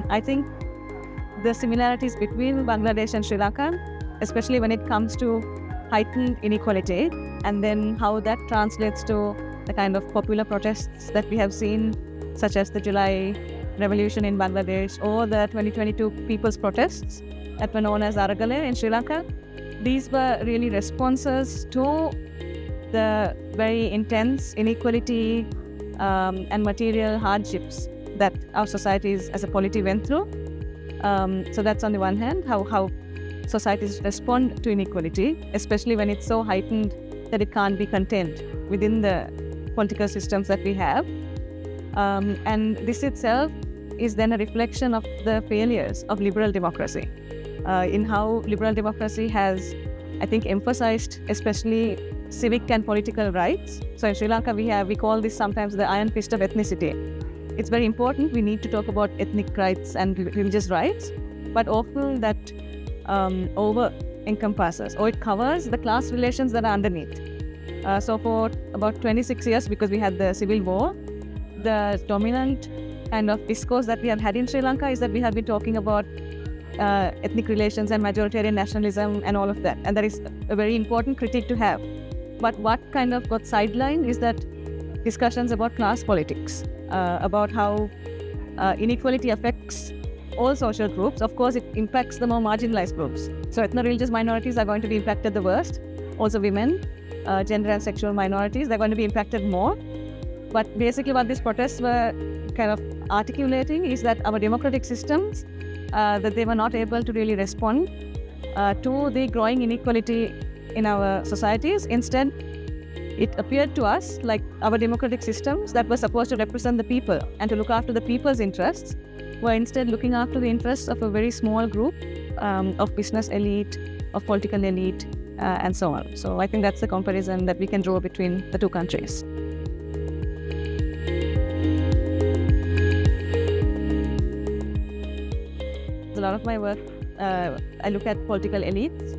I think the similarities between Bangladesh and Sri Lanka, especially when it comes to heightened inequality, and then how that translates to the kind of popular protests that we have seen, such as the July Revolution in Bangladesh or the 2022 People's Protests that were known as Aragale in Sri Lanka. These were really responses to the very intense inequality and material hardships that our societies as a polity went through. So that's on the one hand, how societies respond to inequality, especially when it's so heightened that it can't be contained within the political systems that we have. And this itself is then a reflection of the failures of liberal democracy, in how liberal democracy has, I think, emphasized especially civic and political rights. So in Sri Lanka, we call this sometimes the iron fist of ethnicity. It's very important. We need to talk about ethnic rights and religious rights, but often that over-encompasses or it covers the class relations that are underneath. So for about 26 years, because we had the civil war, the dominant kind of discourse that we have had in Sri Lanka is that we have been talking about ethnic relations and majoritarian nationalism and all of that. And that is a very important critique to have. But what kind of got sidelined is that discussions about class politics, about how inequality affects all social groups. Of course, it impacts the more marginalized groups. So ethno-religious minorities are going to be impacted the worst. Also women, gender and sexual minorities, they're going to be impacted more. But basically what these protests were kind of articulating is that our democratic systems, that they were not able to really respond to the growing inequality in our societies. Instead, it appeared to us like our democratic systems that were supposed to represent the people and to look after the people's interests were instead looking after the interests of a very small group of business elite, of political elite, and so on. So I think that's the comparison that we can draw between the two countries. A lot of my work, I look at political elites,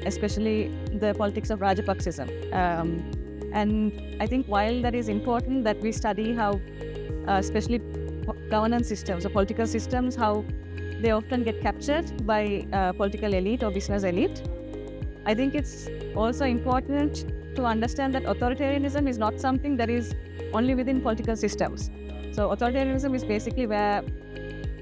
especially the politics of Rajapaksism. And I think while that is important that we study how, especially governance systems or political systems, how they often get captured by political elite or business elite, I think it's also important to understand that authoritarianism is not something that is only within political systems. So authoritarianism is basically where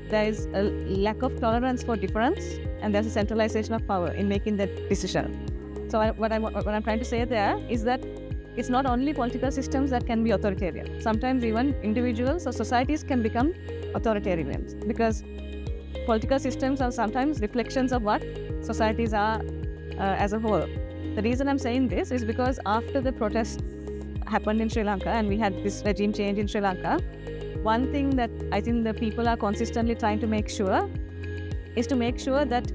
there is a lack of tolerance for difference and there's a centralization of power in making that decision. So what I'm trying to say there is that it's not only political systems that can be authoritarian. Sometimes even individuals or societies can become authoritarians because political systems are sometimes reflections of what societies are as a whole. The reason I'm saying this is because after the protests happened in Sri Lanka and we had this regime change in Sri Lanka, one thing that I think the people are consistently trying to make sure is to make sure that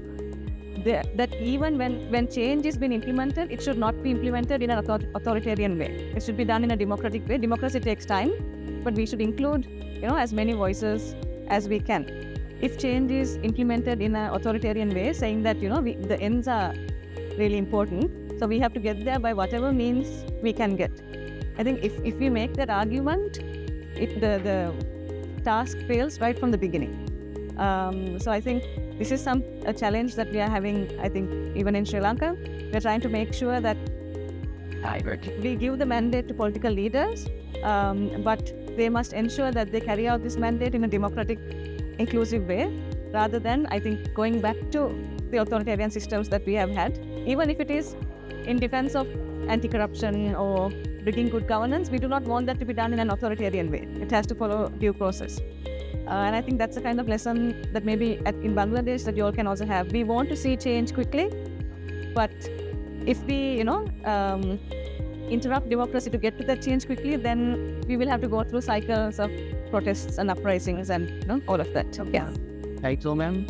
that even when change is being implemented, it should not be implemented in an authoritarian way. It should be done in a democratic way. Democracy takes time, but we should include, as many voices as we can. If change is implemented in an authoritarian way, saying that, the ends are really important, so we have to get there by whatever means we can get. I think if we make that argument, the task fails right from the beginning. So I think this is a challenge that we are having, I think, even in Sri Lanka. We're trying to make sure that we give the mandate to political leaders, but they must ensure that they carry out this mandate in a democratic, inclusive way, rather than, I think, going back to the authoritarian systems that we have had. Even if it is in defense of anti-corruption or bringing good governance, we do not want that to be done in an authoritarian way. It has to follow due process. And I think that's the kind of lesson that maybe in Bangladesh that you all can also have. We want to see change quickly, but if we, interrupt democracy to get to that change quickly, then we will have to go through cycles of protests and uprisings and all of that. Yeah. Thank you, ma'am.